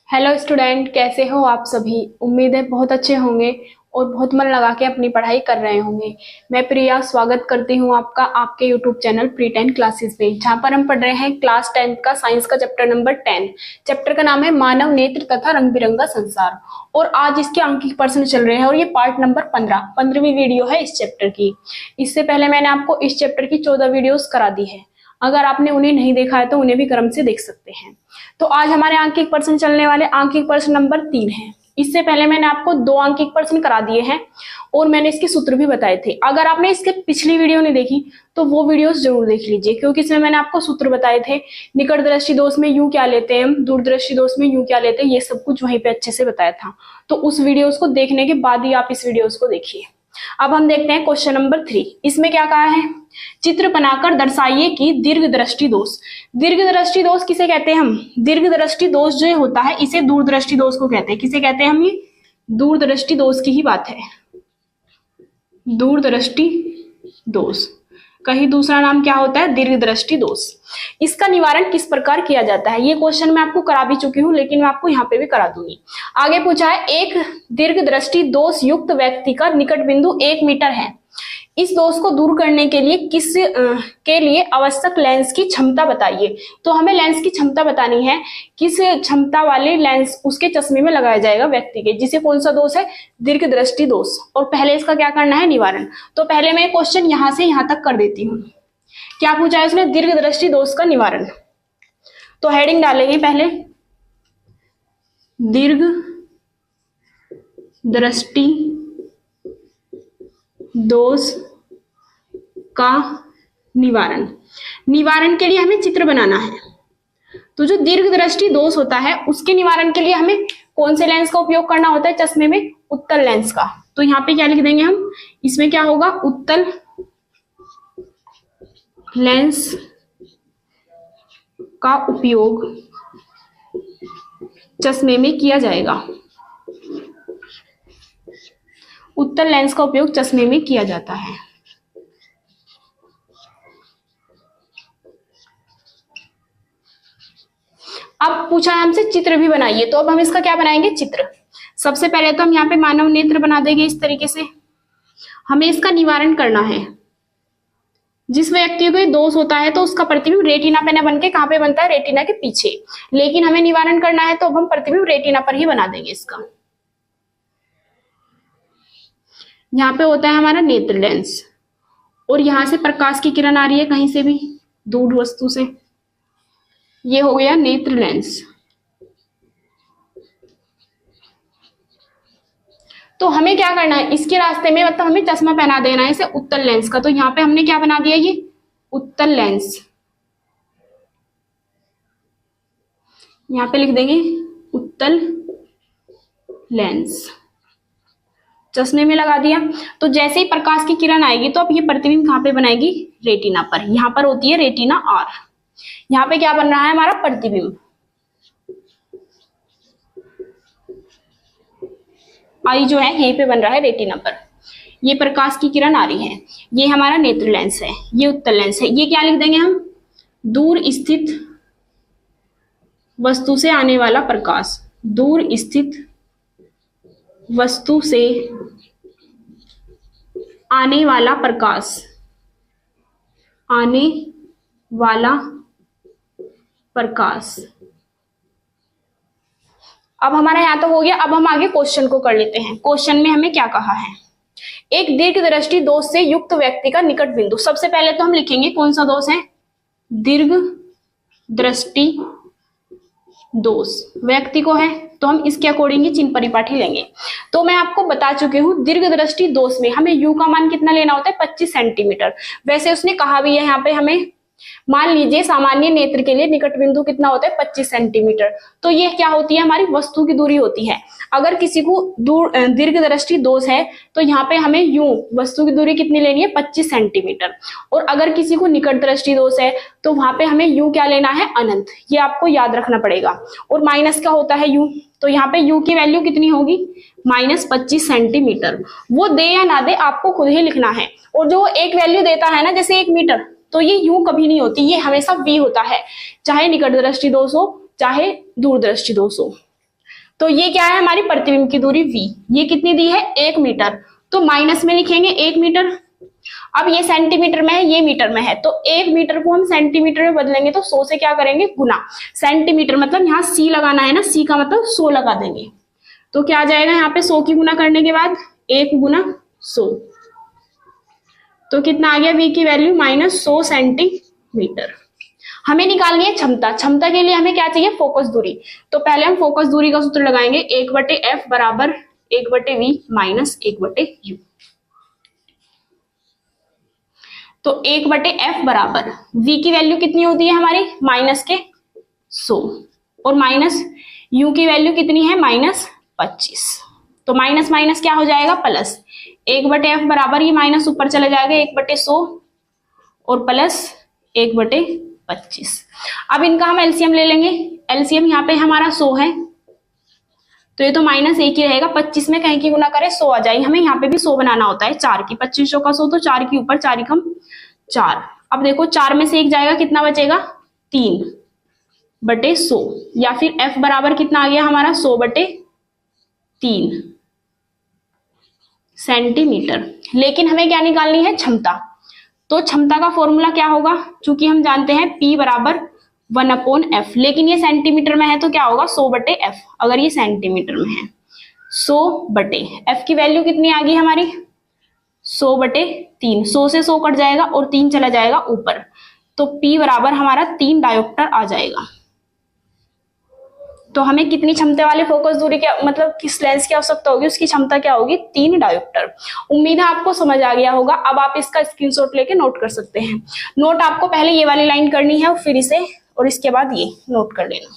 Hello student, कैसे हो आप सभी। उम्मीद है बहुत अच्छे होंगे और बहुत मन लगा के अपनी पढ़ाई कर रहे होंगे। मैं प्रिया स्वागत करती हूँ आपका आपके यूट्यूब चैनल प्री 10 क्लासेस में, जहाँ पर हम पढ़ रहे हैं क्लास 10 का साइंस का चैप्टर नंबर 10। चैप्टर का नाम है मानव नेत्र तथा रंग बिरंगा संसार और आज इसके अंक प्रश्न चल रहे हैं और ये पार्ट नंबर 15वीं वीडियो है इस चैप्टर की। इससे पहले मैंने आपको इस चैप्टर की 14 वीडियोस करा दी है। अगर आपने उन्हें नहीं देखा है तो उन्हें भी क्रम से देख सकते हैं। तो आज हमारे आंकिक प्रश्न चलने वाले आंकिक प्रश्न नंबर 3 है। इससे पहले मैंने आपको 2 आंकिक प्रश्न करा दिए हैं और मैंने इसके सूत्र भी बताए थे। अगर आपने इसके पिछली वीडियो नहीं देखी तो वो वीडियोस जरूर देख लीजिए, क्योंकि इसमें मैंने आपको सूत्र बताए थे। निकट दृष्टि दोष में यूं क्या लेते हैं हम, दूरदृष्टि दोष में यूं क्या लेते हैं, ये सब कुछ वहीं पे अच्छे से बताया था। तो उस वीडियोस को देखने के बाद ही आप इस वीडियोस को देखिए। अब हम देखते हैं क्वेश्चन नंबर 3। इसमें क्या कहा है, चित्र बनाकर दर्शाइए कि दीर्घ दृष्टि दोष। दीर्घ दृष्टि दोष किसे कहते हैं हम, दीर्घ दृष्टि दोष जो होता है इसे दूरदृष्टि दोष को कहते हैं। किसे कहते हैं हम, ये दूरदृष्टि दोष की ही बात है। दूरदृष्टि दोष, कहीं दूसरा नाम क्या होता है, दीर्घ दृष्टि दोष। इसका निवारण किस प्रकार किया जाता है, ये क्वेश्चन मैं आपको करा भी चुकी हूं, लेकिन मैं आपको यहाँ पे भी करा दूंगी। आगे पूछा है, एक दीर्घ दृष्टि दोष युक्त व्यक्ति का निकट बिंदु 1 मीटर है। इस दोष को दूर करने के लिए आवश्यक लेंस की क्षमता बताइए। तो हमें लेंस की क्षमता बतानी है, किस क्षमता वाले लेंस उसके चश्मे में लगाया जाएगा व्यक्ति के, जिसे कौन सा दोष है, दीर्घ दृष्टि दोष। और पहले इसका क्या करना है, निवारण। तो पहले मैं क्वेश्चन यहां से यहां तक कर देती हूँ। क्या पूछा है उसने, दीर्घ दृष्टि दोष का निवारण। तो हेडिंग डालेंगे पहले, दीर्घ दृष्टि दोष का निवारण। निवारण के लिए हमें चित्र बनाना है। तो जो दीर्घ दृष्टि दोष होता है उसके निवारण के लिए हमें कौन से लेंस का उपयोग करना होता है चश्मे में, उत्तल लेंस का। तो यहाँ पे क्या लिख देंगे हम, इसमें क्या होगा, उत्तल लेंस का उपयोग चश्मे में किया जाएगा। उत्तल लेंस का उपयोग चश्मे में किया जाता है। अब पूछा है हमसे चित्र भी बनाइए, तो अब हम इसका क्या बनाएंगे, चित्र। सबसे पहले तो हम यहाँ पे मानव नेत्र बना देंगे इस तरीके से। हमें इसका निवारण करना है। जिस व्यक्ति को दोष होता है तो उसका प्रतिबिंब रेटिना पे न बन के कहां पे बनता है, रेटिना के पीछे। लेकिन हमें निवारण करना है तो अब हम प्रतिबिंब रेटिना पर ही बना देंगे इसका। यहाँ पे होता है हमारा नेत्र लेंस और यहां से प्रकाश की किरण आ रही है कहीं से भी, दूर वस्तु से। ये हो गया नेत्र लेंस। तो हमें क्या करना है, इसके रास्ते में मतलब हमें चश्मा पहना देना है इसे उत्तल लेंस का। तो यहाँ पे हमने क्या बना दिया, ये उत्तल लेंस। यहाँ पे लिख देंगे उत्तल लेंस, चश्मे में लगा दिया। तो जैसे ही प्रकाश की किरण आएगी तो अब ये प्रतिबिंब कहां पे बनाएगी, रेटिना पर। यहाँ पर होती है रेटिना आर। यहाँ पे क्या बन रहा है हमारा प्रतिबिंब, आई जो है यहीं पे बन रहा है रेटिना पर। ये प्रकाश की किरण आ रही है, ये हमारा नेत्र लेंस है, ये उत्तल लेंस है। ये क्या लिख देंगे हम, दूर स्थित वस्तु से आने वाला प्रकाश। दूर स्थित वस्तु से आने वाला प्रकाश, आने वाला प्रकाश। अब हमारा यहां तो हो गया। अब हम आगे क्वेश्चन को कर लेते हैं। क्वेश्चन में हमें क्या कहा है, एक दीर्घ दृष्टि दोष से युक्त व्यक्ति का निकट बिंदु। सबसे पहले तो हम लिखेंगे कौन सा दोष है, दीर्घ दृष्टि दोष व्यक्ति को है, तो हम इसके अकॉर्डिंग चिन्ह परिपाठी लेंगे। तो मैं आपको बता चुकी हूँ दीर्घ दृष्टि दोष में हमें यू का मान कितना लेना होता है, 25 सेंटीमीटर। वैसे उसने कहा भी है यहाँ पे, हमें मान लीजिए सामान्य नेत्र के लिए निकट बिंदु कितना होता है, 25 सेंटीमीटर। तो ये क्या होती है, हमारी वस्तु की दूरी होती है। अगर किसी को दीर्घ दृष्टि दोष है तो यहाँ पे हमें यूं वस्तु की दूरी कितनी लेनी है, 25 सेंटीमीटर। और अगर किसी को निकट दृष्टि दोष है तो वहां पे हमें यू क्या लेना है, अनंत। ये आपको याद रखना पड़ेगा। और माइनस का होता है यू, तो यहाँ पे यू की वैल्यू कितनी होगी, -25 सेंटीमीटर। वो दे या ना दे आपको खुद ही लिखना है। और जो एक वैल्यू देता है ना, जैसे 1 मीटर, तो ये यूं कभी नहीं होती, ये हमेशा वी होता है, चाहे निकट दृष्टि दोष हो चाहे दूरदृष्टि दोष हो। तो ये क्या है हमारी प्रतिबिंब की दूरी v, ये कितनी दी है 1 मीटर, तो माइनस में लिखेंगे 1 मीटर। अब ये सेंटीमीटर में है, ये मीटर में है, तो 1 मीटर को हम सेंटीमीटर में बदलेंगे तो 100 से क्या करेंगे गुना, सेंटीमीटर मतलब यहाँ c लगाना है ना, c का मतलब 100 लगा देंगे, तो क्या आ जाएगा यहाँ पे 100 की गुना करने के बाद 1 गुना 100, तो कितना आ गया v की वैल्यू -100 सेंटीमीटर। हमें निकालनी है क्षमता, क्षमता के लिए हमें क्या चाहिए फोकस दूरी, तो पहले हम फोकस दूरी का सूत्र लगाएंगे 1/f बराबर 1/v माइनस 1/u। तो 1/f बराबर v की वैल्यू कितनी होती है हमारी माइनस के 100 और माइनस u की वैल्यू कितनी है -25, तो माइनस माइनस क्या हो जाएगा प्लस, 1/f बराबर ये माइनस ऊपर चला जाएगा 1/100 और प्लस 1/25। अब इनका हम एलसीएम ले लेंगे, एलसीएम यहाँ पे हमारा 100 है, तो ये तो -1 ही रहेगा, 25 में कहीं की गुना करें 100 आ जाएगी, हमें यहाँ पे भी 100 बनाना होता है 4 की, 2500 का 100 तो 4 की ऊपर 4 कम 4। अब देखो 4 में से 1 जाएगा, कितना बचेगा 3/100, या फिर f बराबर कितना आ गया हमारा 100/3 सेंटीमीटर। लेकिन हमें क्या निकालनी है क्षमता, तो क्षमता का फॉर्मूला क्या होगा, चूंकि हम जानते हैं P बराबर 1/f, लेकिन ये सेंटीमीटर में है तो क्या होगा 100/f, अगर ये सेंटीमीटर में है 100/f की वैल्यू कितनी आ गई हमारी 100/3, 100 से 100 कट जाएगा और 3 चला जाएगा ऊपर, तो P बराबर हमारा 3 डायोप्टर आ जाएगा। तो हमें कितनी क्षमता वाले फोकस दूरी के मतलब किस लेंस की आवश्यकता होगी, उसकी क्षमता क्या होगी 3 डायोप्टर। उम्मीद है आपको समझ आ गया होगा। अब आप इसका स्क्रीनशॉट लेके नोट कर सकते हैं। नोट आपको पहले ये वाली लाइन करनी है और फिर इसे और इसके बाद ये नोट कर लेना।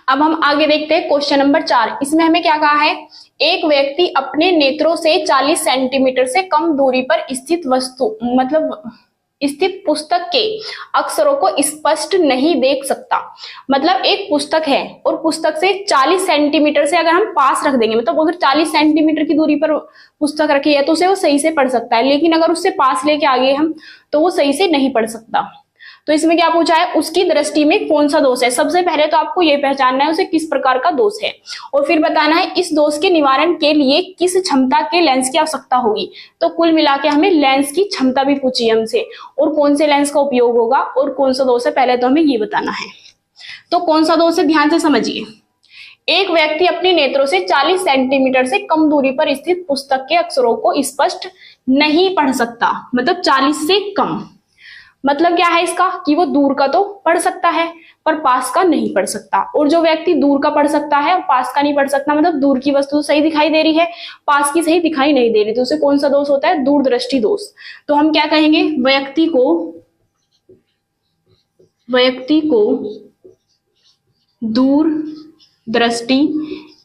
अब हम आगे देखते हैं क्वेश्चन नंबर 4। इसमें हमें क्या कहा है, एक व्यक्ति अपने नेत्रों से 40 सेंटीमीटर से कम दूरी पर स्थित वस्तु मतलब स्थित पुस्तक के अक्षरों को स्पष्ट नहीं देख सकता। मतलब एक पुस्तक है और पुस्तक से 40 सेंटीमीटर से अगर हम पास रख देंगे, मतलब अगर 40 सेंटीमीटर की दूरी पर पुस्तक रखी है तो उसे वो सही से पढ़ सकता है, लेकिन अगर उससे पास लेके आ गए हम तो वो सही से नहीं पढ़ सकता। तो इसमें क्या पूछा है, उसकी दृष्टि में कौन सा दोष है। सबसे पहले तो आपको ये पहचानना है उसे किस प्रकार का दोष है, और फिर बताना है इस दोष के निवारण के लिए किस क्षमता के लेंस की आवश्यकता होगी। तो कुल मिला के हमें लेंस की क्षमता भी पूछी है हमसे, और कौन से लेंस का उपयोग होगा और कौन सा दोष है, पहले तो हमें ये बताना है। तो कौन सा दोष है ध्यान से समझिए। एक व्यक्ति अपने नेत्रों से 40 सेंटीमीटर से कम दूरी पर स्थित पुस्तक के अक्षरों को स्पष्ट नहीं पढ़ सकता। मतलब 40 से कम, मतलब क्या है इसका कि वो दूर का तो पढ़ सकता है पर पास का नहीं पढ़ सकता। और जो व्यक्ति दूर का पढ़ सकता है और पास का नहीं पढ़ सकता, मतलब दूर की वस्तु सही दिखाई दे रही है पास की सही दिखाई नहीं दे रही, तो उसे कौन सा दोष होता है, दूरदृष्टि दोष। तो हम क्या कहेंगे, व्यक्ति को दूर दृष्टि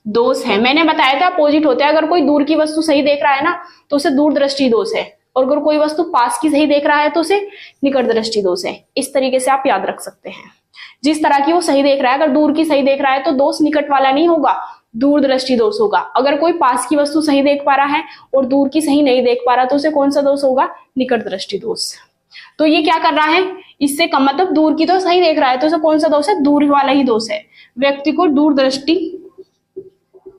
दोष है। मैंने बताया था अपोजिट होता है, अगर कोई दूर की वस्तु सही देख रहा है ना तो उसे दूरदृष्टि दोष है, और अगर कोई वस्तु पास की सही देख रहा है तो उसे निकट दृष्टि दोष है। इस तरीके से आप याद रख सकते हैं। जिस तरह की वो सही देख रहा है, अगर दूर की सही देख रहा है तो दोष निकट वाला नहीं होगा, दूरदृष्टि दोष होगा। अगर कोई पास की वस्तु सही देख पा रहा है और दूर की सही नहीं देख पा रहा तो उसे कौन सा दोष होगा, निकट दृष्टि दोष। तो ये क्या कर रहा है, इससे कम मतलब दूर की तो सही देख रहा है तो उसे कौन सा दोष है, दूर वाला ही दोष है। व्यक्ति को दूरदृष्टि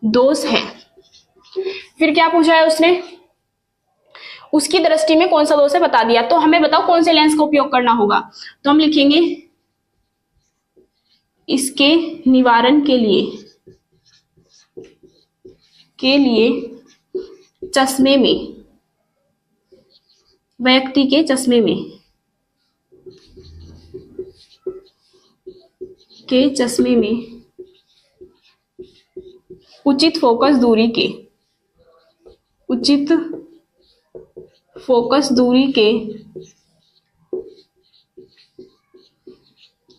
दोष है। फिर क्या पूछा है उसने, उसकी दृष्टि में कौन सा दोष है बता दिया। तो हमें बताओ कौन से लेंस का उपयोग करना होगा। तो हम लिखेंगे इसके निवारण के लिए चश्मे में, व्यक्ति के चश्मे में उचित फोकस दूरी के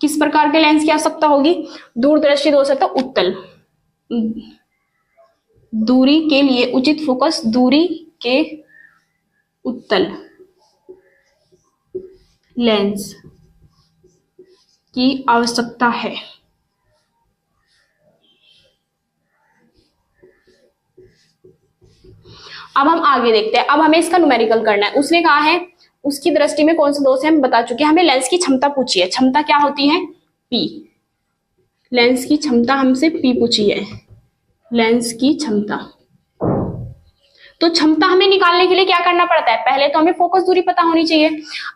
किस प्रकार के लेंस की आवश्यकता होगी, दूरदृष्टि दोष है तो उत्तल दूरी के लिए उचित फोकस दूरी के उत्तल लेंस की आवश्यकता है। अब हम आगे देखते हैं। अब हमें इसका न्यूमेरिकल करना है। उसने कहा है उसकी दृष्टि में कौन सा दोष है हम बता चुके हैं। हमें लेंस की क्षमता पूछी है, क्षमता क्या होती है P, लेंस की क्षमता हमसे P पूछी है, लेंस की क्षमता। तो क्षमता हमें निकालने के लिए क्या करना पड़ता है, पहले तो हमें फोकस दूरी पता होनी चाहिए।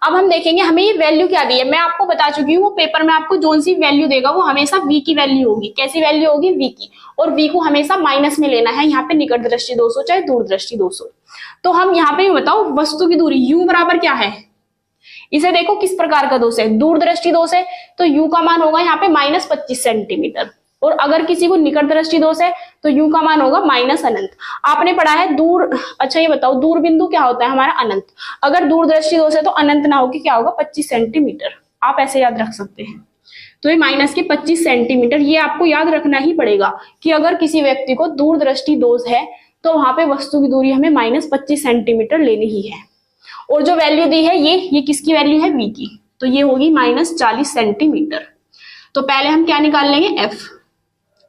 अब हम देखेंगे हमें ये वैल्यू क्या दी है, मैं आपको बता चुकी हूँ, वो पेपर में आपको जो सी वैल्यू देगा वो हमेशा V की वैल्यू होगी। कैसी वैल्यू होगी, V की, और V को हमेशा माइनस में लेना है, यहाँ पे निकट दृष्टि दोष हो चाहे दूर दृष्टि दोष हो। तो हम यहाँ पे बताओ वस्तु की दूरी U बराबर क्या है, इसे देखो किस प्रकार का दोष है, दूर दृष्टि दोष है, तो U का मान होगा यहाँ पे -25 सेंटीमीटर, और अगर किसी को निकट दृष्टि दोष है तो U का मान होगा माइनस अनंत। आपने पढ़ा है दूर, अच्छा ये बताओ दूर बिंदु क्या होता है हमारा, अनंत। अगर दूर दृष्टि दोष है तो अनंत ना होगी, क्या होगा 25 सेंटीमीटर, आप ऐसे याद रख सकते हैं। तो ये माइनस के 25 सेंटीमीटर, ये आपको याद रखना ही पड़ेगा कि अगर किसी व्यक्ति को दूर दृष्टि दोष है तो वहां पे वस्तु की दूरी हमें -25 सेंटीमीटर लेनी ही है। और जो वैल्यू दी है ये किसकी वैल्यू है, V की, तो ये होगी -40 सेंटीमीटर। तो पहले हम क्या निकाल लेंगे, F,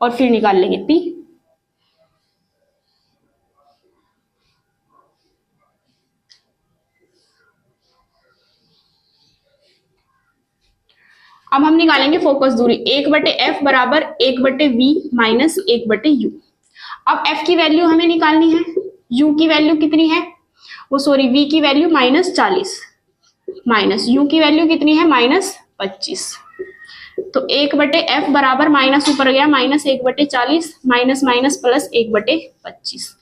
और फिर निकाल लेंगे P। अब हम निकालेंगे फोकस दूरी, 1/F बराबर 1/V माइनस 1/U। अब F की वैल्यू हमें निकालनी है, U की वैल्यू कितनी है, वो सॉरी V की वैल्यू -40 माइनस U की वैल्यू कितनी है -25। तो 1/F बराबर माइनस ऊपर गया -1/40 माइनस माइनस प्लस 1/25।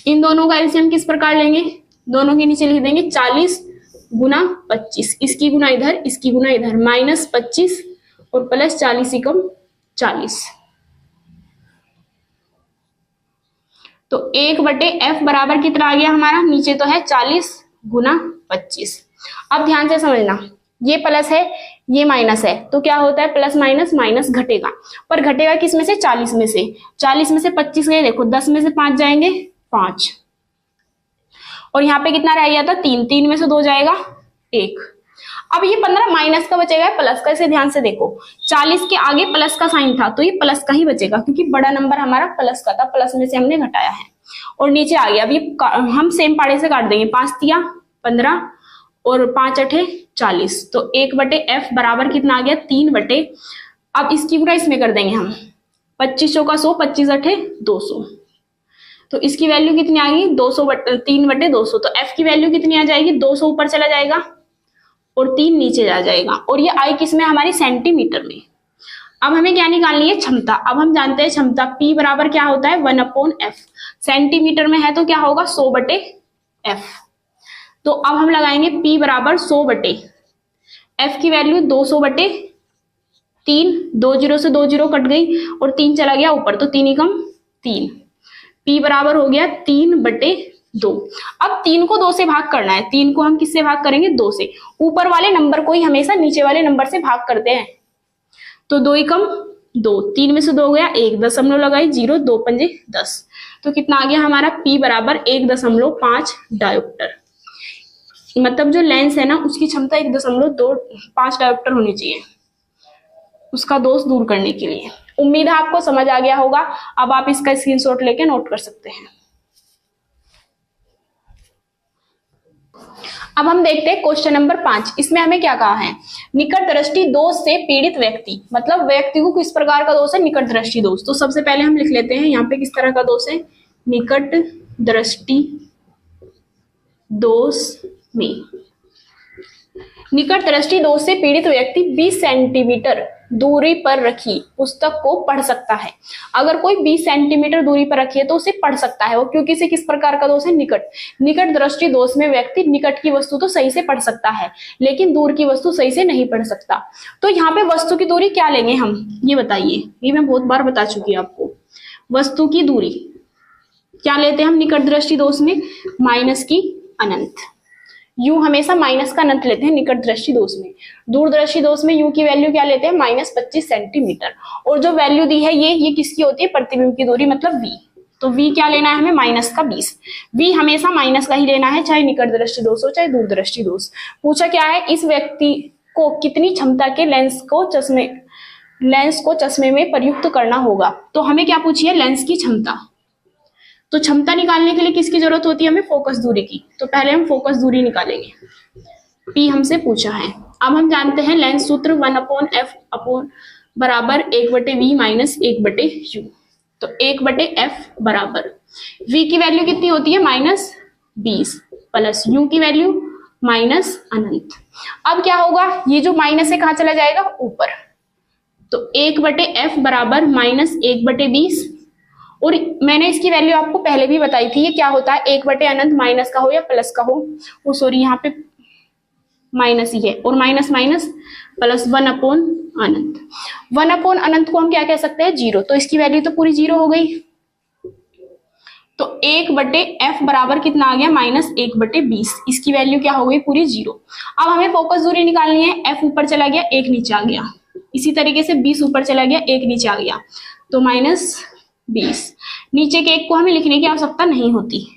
इन दोनों का एलसीएम किस प्रकार लेंगे, दोनों के नीचे लिख देंगे 40 गुना 25, इसकी गुना इधर इसकी गुना इधर, -25 और प्लस 40 एकम 40। तो 1/F बराबर कितना आ गया हमारा, नीचे तो है 40 गुना 25। अब ध्यान से समझना, ये प्लस है ये माइनस है, तो क्या होता है प्लस माइनस माइनस घटेगा, पर घटेगा किस में से, 40 में से। 40 में से 25 गए, देखो 10 में से 5 जाएंगे 5, और यहाँ पे कितना रह गया था 3, 3 में से 2 जाएगा 1। अब ये 15 माइनस का बचेगा प्लस का, इसे ध्यान से देखो, 40 के आगे प्लस का साइन था तो ये प्लस का ही बचेगा, क्योंकि बड़ा नंबर हमारा प्लस का था, प्लस में से हमने घटाया है, और नीचे आ गया। अब ये हम सेम पाड़े से काट देंगे, 5 तिया 15 और 5 अठे 40, तो 1/F बराबर कितना आ गया 3 अब इसकी गुणा इसमें कर देंगे हम, 25 चौका 100, 25 अठे 200, तो इसकी वैल्यू कितनी आ गई 3/200। तो F की वैल्यू कितनी आ जाएगी, 200 ऊपर चला जाएगा और 3 नीचे जा जाएगा, और ये आई किस में, हमारी सेंटीमीटर में। अब हमें क्या निकालनी है, क्षमता। अब हम जानते हैं क्षमता P बराबर क्या होता है 1/F, सेंटीमीटर में है तो क्या होगा 100/F। तो अब हम लगाएंगे P बराबर 100/F की वैल्यू 200/3, 2 0 से 2 0 कट गई और 3 चला गया ऊपर, तो 3 एकम 3, P बराबर हो गया 3/2। अब 3 को 2 से भाग करना है, 3 को हम किससे भाग करेंगे 2 से, ऊपर वाले नंबर को ही हमेशा नीचे वाले नंबर से भाग करते हैं, तो 2 एकम 2, 3 में से 2 गया 1, दशमलव लगाई 0, 2 पंजे 10, तो कितना आ गया हमारा P बराबर 1.5 डायोप्टर। मतलब जो लेंस है ना उसकी क्षमता 1.25 डायोप्टर होनी चाहिए उसका दोष दूर करने के लिए। उम्मीद है आपको समझ आ गया होगा। अब आप इसका स्क्रीनशॉट लेके नोट कर सकते हैं। अब हम देखते हैं क्वेश्चन नंबर 5। इसमें हमें क्या कहा है, निकट दृष्टि दोष से पीड़ित व्यक्ति, मतलब व्यक्ति को किस प्रकार का दोष है, निकट दृष्टि दोष। तो सबसे पहले हम लिख लेते हैं यहाँ पे किस तरह का दोष है, निकट दृष्टि दोष में, निकट दृष्टि दोष से पीड़ित व्यक्ति 20 सेंटीमीटर दूरी पर रखी पुस्तक को पढ़ सकता है। अगर कोई 20 सेंटीमीटर दूरी पर रखी है तो उसे पढ़ सकता है वो, क्योंकि इसे किस प्रकार का दोष है, निकट दृष्टि दोष में व्यक्ति निकट की वस्तु तो सही से पढ़ सकता है लेकिन दूर की वस्तु सही से नहीं पढ़ सकता। तो यहाँ पे वस्तु की दूरी क्या लेंगे हम, ये बताइए, ये मैं बहुत बार बता चुकी हूँ आपको। वस्तु की दूरी क्या लेते हैं हम निकट दृष्टि दोष में, माइनस की अनंत। U हमेशा माइनस का अनंत लेते हैं निकट दृष्टि दोष में। दूर दृष्टि दोष में U की वैल्यू क्या लेते हैं, -25 सेंटीमीटर। और जो वैल्यू दी है ये किसकी होती है, प्रतिबिंब की दूरी मतलब V। तो V क्या लेना है हमें, माइनस का 20। V हमेशा माइनस का ही लेना है, चाहे निकट दृष्टि दोष हो चाहे दूर दृष्टि दोष। पूछा क्या है, इस व्यक्ति को कितनी क्षमता के लेंस को चश्मे में प्रयुक्त करना होगा। तो हमें क्या पूछी है, लेंस की क्षमता। तो क्षमता निकालने के लिए किसकी जरूरत होती है हमें, फोकस दूरी की। तो पहले हम फोकस दूरी निकालेंगे। P हमसे पूछा है। अब हम जानते हैं लेंस सूत्र 1/f बराबर 1/v माइनस 1/u। तो 1/f बराबर v की वैल्यू कितनी होती है -20 प्लस u की वैल्यू -अनंत। अब क्या होगा, ये जो माइनस है कहाँ चला जाएगा ऊपर, तो 1/f बराबर -1/20। और मैंने इसकी वैल्यू आपको पहले भी बताई थी, ये क्या होता है 1/अनंत, माइनस का हो या प्लस का हो, वो सॉरी यहाँ पे माइनस ही है, और माइनस माइनस प्लस 1/अनंत। 1/अनंत को हम क्या कह सकते हैं 0, तो इसकी वैल्यू तो पूरी 0 हो गई। तो 1/f बराबर कितना आ गया -1/20, इसकी वैल्यू क्या हो गई पूरी 0। अब हमें फोकस दूरी निकालनी है, f ऊपर चला गया 1 नीचे आ गया, इसी तरीके से 20 ऊपर चला गया 1 नीचे आ गया, तो -20। नीचे के 1 को हमें लिखने की आवश्यकता नहीं होती,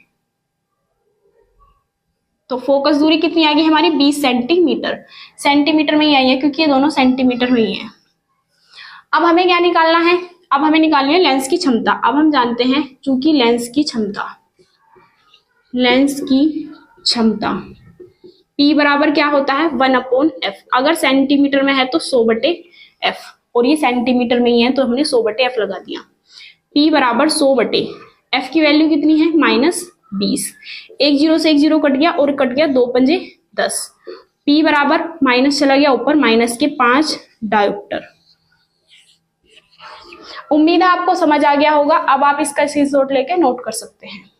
तो फोकस दूरी कितनी आ गई हमारी 20 सेंटीमीटर। सेंटीमीटर में ही आई है क्योंकि ये दोनों सेंटीमीटर में ही है। अब हमें क्या निकालना है, अब हमें निकालनी है लेंस की क्षमता। अब हम जानते हैं चूंकि लेंस की क्षमता P बराबर क्या होता है 1/f। अगर सेंटीमीटर में है तो 100/f, और ये सेंटीमीटर में ही है तो हमने 100/f लगा दिया। P बराबर 100/f की वैल्यू कितनी है -20। 1 0 से 1 0 कट गया और कट गया 2 पंजे 10। P बराबर माइनस चला गया ऊपर, माइनस के 5 डायोप्टर। उम्मीद है आपको समझ आ गया होगा। अब आप इसका स्क्रीनशॉट लेके नोट कर सकते हैं।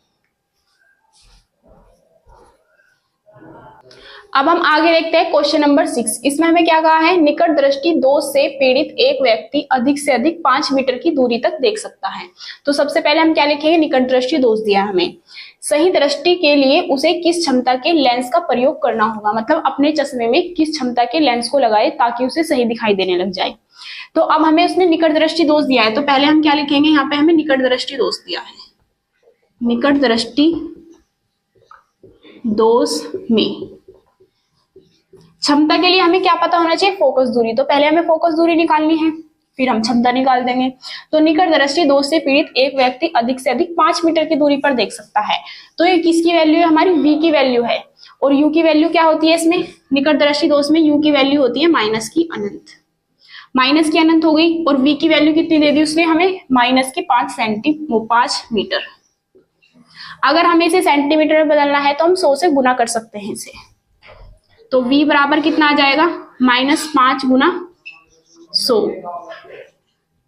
अब हम आगे देखते हैं क्वेश्चन नंबर 6। इसमें हमें क्या कहा है, निकट दृष्टि दोष से पीड़ित एक व्यक्ति अधिक से अधिक 5 मीटर की दूरी तक देख सकता है। तो सबसे पहले हम क्या लिखेंगे, निकट दृष्टि दोष दिया हमें, सही दृष्टि के लिए उसे किस क्षमता के लेंस का प्रयोग करना होगा, मतलब अपने चश्मे में किस क्षमता के लेंस को लगाए ताकि उसे सही दिखाई देने लग जाए। तो अब हमें उसने निकट दृष्टि दोष दिया है, तो पहले हम क्या लिखेंगे, यहाँ पे हमें निकट दृष्टि दोष दिया है। निकट दृष्टि दोष में क्षमता के लिए हमें क्या पता होना चाहिए, फोकस दूरी। तो पहले हमें फोकस दूरी निकालनी है, फिर हम क्षमता निकाल देंगे। तो निकट दृष्टि दोष से पीड़ित एक व्यक्ति अधिक से अधिक 5 मीटर की दूरी पर देख सकता है। तो ये किसकी वैल्यू है, हमारी v की वैल्यू है। और u की वैल्यू क्या होती है इसमें, निकट दृष्टि दोष में u की वैल्यू होती है माइनस की अनंत हो गई। और v की वैल्यू कितनी दे दी उसने हमें, -5 मीटर। अगर हमें इसे सेंटीमीटर में बदलना है तो हम 100 से गुना कर सकते हैं इसे। तो v बराबर कितना आ जाएगा, -5 गुना 100,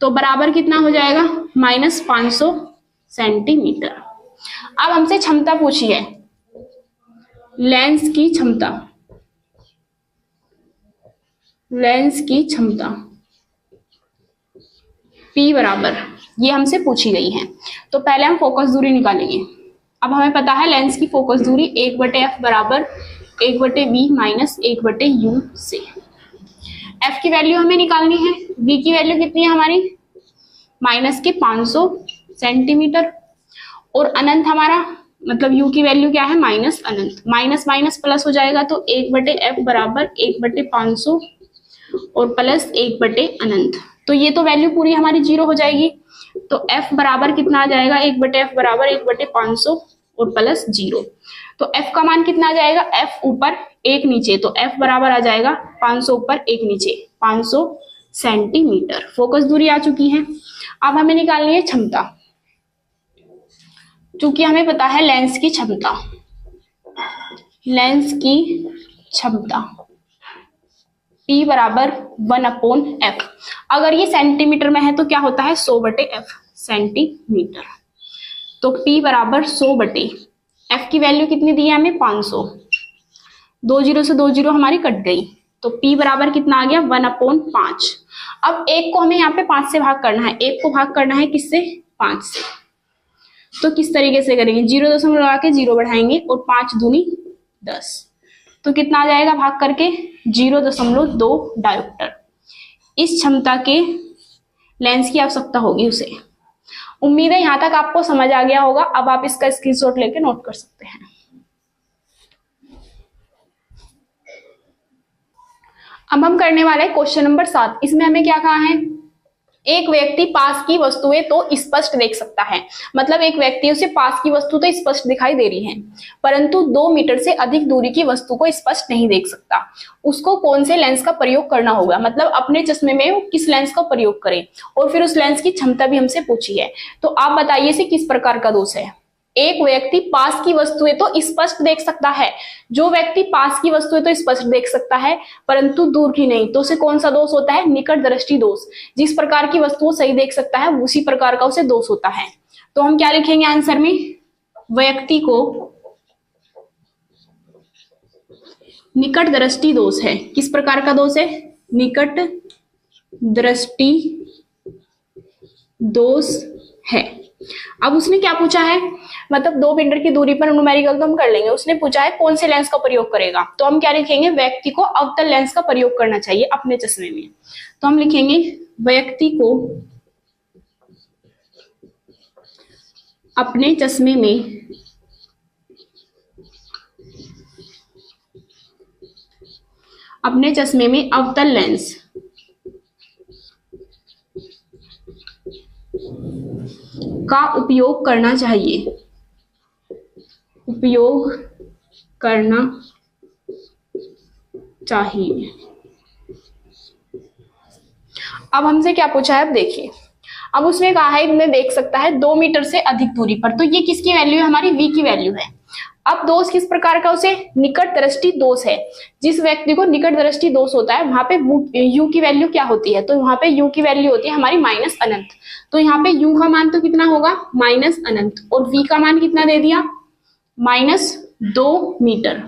तो बराबर कितना हो जाएगा -500 सेंटीमीटर। अब हमसे क्षमता पूछी है, लेंस की क्षमता P बराबर, ये हमसे पूछी गई है। तो पहले हम फोकस दूरी निकालेंगे। अब हमें पता है लेंस की फोकस दूरी 1/f बराबर 1/v माइनस 1/u से। f की वैल्यू हमें निकालनी है, v की वैल्यू कितनी है हमारी -500 सेंटीमीटर, और अनंत हमारा मतलब u की वैल्यू क्या है अनंत। माइनस माइनस प्लस हो जाएगा, तो 1/f बराबर 1/500 और प्लस 1/अनंत। तो ये तो वैल्यू पूरी हमारी 0 हो जाएगी। तो f बराबर कितना आ जाएगा, 1/f बराबर 1/500 और प्लस 0। तो f का मान कितना आ जाएगा, f ऊपर 1 नीचे, तो f बराबर आ जाएगा 500 ऊपर 1 नीचे 500 सेंटीमीटर। फोकस दूरी आ चुकी है। अब हमें निकालनी है क्षमता। चूंकि हमें पता है लेंस की क्षमता P बराबर 1/f। अगर ये सेंटीमीटर में है तो क्या होता है 100/f सेंटीमीटर। तो P बराबर 100/f की वैल्यू कितनी दी है हमें 500। 2 0 से 2 0 हमारी कट गई, तो P बराबर कितना आ गया 1/5। अब 1 को हमें यहाँ पे 5 से भाग करना है, 1 को भाग करना है किससे 5 से। तो किस तरीके से करेंगे, 0 लगा के 0 बढ़ाएंगे और 5 दूनी 10, तो कितना आ जाएगा भाग करके 0.2 डायोप्टर। इस क्षमता के लेंस की आवश्यकता होगी उसे। उम्मीद है यहां तक आपको समझ आ गया होगा। अब आप इसका स्क्रीनशॉट लेके नोट कर सकते हैं। अब हम करने वाले हैं क्वेश्चन नंबर 7। इसमें हमें क्या कहा है, एक व्यक्ति पास की वस्तुएं तो स्पष्ट देख सकता है, मतलब एक व्यक्ति उसे पास की वस्तु तो स्पष्ट दिखाई दे रही है, परंतु 2 मीटर से अधिक दूरी की वस्तु को स्पष्ट नहीं देख सकता। उसको कौन से लेंस का प्रयोग करना होगा, मतलब अपने चश्मे में वो किस लेंस का प्रयोग करे, और फिर उस लेंस की क्षमता भी हमसे पूछी है। तो आप बताइए इसे किस प्रकार का दोष है। एक व्यक्ति पास की वस्तुएं तो स्पष्ट देख सकता है, जो व्यक्ति पास की वस्तुएं तो स्पष्ट देख सकता है परंतु दूर की नहीं, तो उसे कौन सा दोष होता है, निकट दृष्टि दोष। जिस प्रकार की वस्तु सही देख सकता है उसी प्रकार का उसे दोष होता है। तो हम क्या लिखेंगे आंसर में, व्यक्ति को निकट दृष्टि दोष है। किस प्रकार का दोष है, निकट दृष्टि दोष है। अब उसने क्या पूछा है, मतलब 2 मीटर की दूरी पर न्यूमेरिकल तो हम कर लेंगे, उसने पूछा है कौन से लेंस का प्रयोग करेगा। तो हम क्या लिखेंगे, व्यक्ति को अवतल लेंस का प्रयोग करना चाहिए अपने चश्मे में। तो हम लिखेंगे व्यक्ति को अपने चश्मे में अवतल लेंस का उपयोग करना चाहिए, उपयोग करना चाहिए। अब हमसे क्या पूछा है, अब देखिए। अब उसने कहा है इन्हें देख सकता है 2 मीटर से अधिक दूरी पर, तो ये किसकी वैल्यू है, हमारी v की वैल्यू है। अब दोष किस प्रकार का, उसे निकट दृष्टि दोष है। जिस व्यक्ति को निकट दृष्टि दोष होता है वहां पे u की वैल्यू क्या होती है, तो वहां पे u की वैल्यू होती है हमारी माइनस अनंत। तो यहाँ पे u का मान तो कितना होगा, माइनस अनंत, और v का मान कितना दे दिया, -2 मीटर।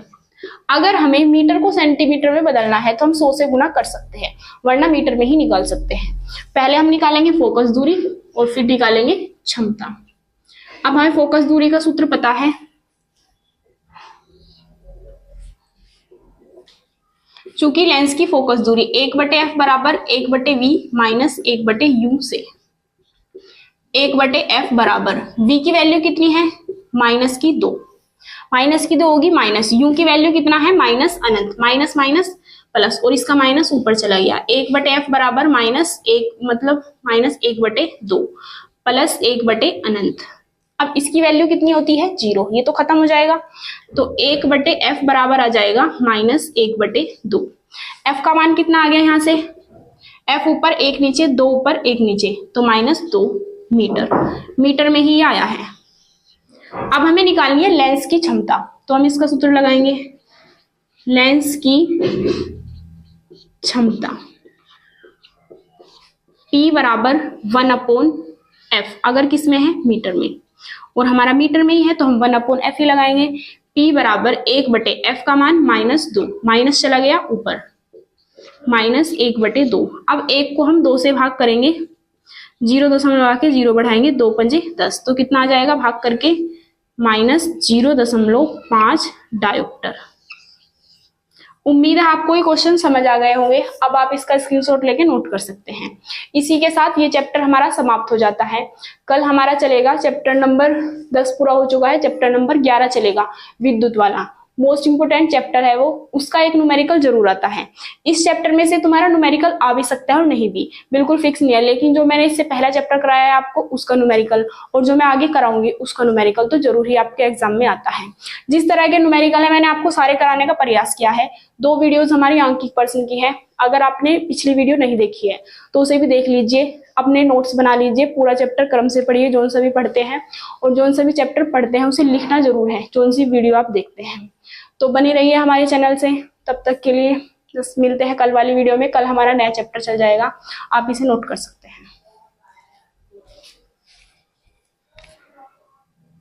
अगर हमें मीटर को सेंटीमीटर में बदलना है तो हम 100 से गुना कर सकते हैं, वरना मीटर में ही निकाल सकते हैं। पहले हम निकालेंगे फोकस दूरी और फिर निकालेंगे क्षमता। अब हमें फोकस दूरी का सूत्र पता है, चूंकि लेंस की फोकस दूरी 1/f बराबर 1/v माइनस 1/u से 1/f बराबर v की वैल्यू कितनी है, -2, -2 होगी, माइनस u की वैल्यू कितना है, माइनस अनंत, माइनस माइनस प्लस, और इसका माइनस ऊपर चला गया, 1/f बराबर -1 मतलब -1/2 प्लस 1/अनंत। अब इसकी वैल्यू कितनी होती है, 0, ये तो खत्म हो जाएगा। तो 1/f बराबर आ जाएगा -1/2। f का मान कितना आ गया, यहाँ से f ऊपर 1 नीचे, 2 ऊपर 1 नीचे, तो -2 मीटर, मीटर में ही आया है। अब हमें निकालनी है लेंस की क्षमता, तो हम इसका सूत्र लगाएंगे, लेंस की क्षमता P बराबर 1/f, अगर किस में है, मीटर में, और हमारा मीटर में ही है तो हम 1/f ही लगाएंगे। P बराबर 1/f का मान -2, माइनस चला गया ऊपर, -1/2। अब 1 को हम 2 से भाग करेंगे, 0 दशमलव लगा के 0 बढ़ाएंगे, 2 पंजे 10, तो कितना आ जाएगा भाग करके, -0.5 डायोप्टर। उम्मीद है आपको ये क्वेश्चन समझ आ गए होंगे। अब आप इसका स्क्रीनशॉट लेके नोट कर सकते हैं। इसी के साथ ये चैप्टर हमारा समाप्त हो जाता है। कल हमारा चलेगा चैप्टर नंबर 10 पूरा हो चुका है, चैप्टर नंबर 11 चलेगा, विद्युत वाला, मोस्ट इंपोर्टेंट चैप्टर है वो, उसका एक न्यूमेरिकल जरूर आता है। इस चैप्टर में से तुम्हारा न्यूमेरिकल आ भी सकता है और नहीं भी, बिल्कुल फिक्स नहीं है, लेकिन जो मैंने इससे पहला चैप्टर कराया है आपको उसका न्यूमेरिकल, और जो मैं आगे कराऊंगी उसका न्यूमेरिकल तो जरूर ही आपके एग्जाम में आता है। जिस तरह के न्यूमेरिकल है मैंने आपको सारे कराने का प्रयास किया है। 2 वीडियोज हमारी अंकित पर्सन की है, अगर आपने पिछली वीडियो नहीं देखी है तो उसे भी देख लीजिए, अपने नोट्स बना लीजिए, पूरा चैप्टर क्रम से पढ़िए, जो सभी पढ़ते हैं, और जो सभी चैप्टर पढ़ते हैं उसे लिखना जरूर है, जो सी वीडियो आप देखते हैं। तो बनी रहिए हमारे चैनल से, तब तक के लिए मिलते हैं कल वाली वीडियो में। कल हमारा नया चैप्टर चल जाएगा, आप इसे नोट कर सकते हैं।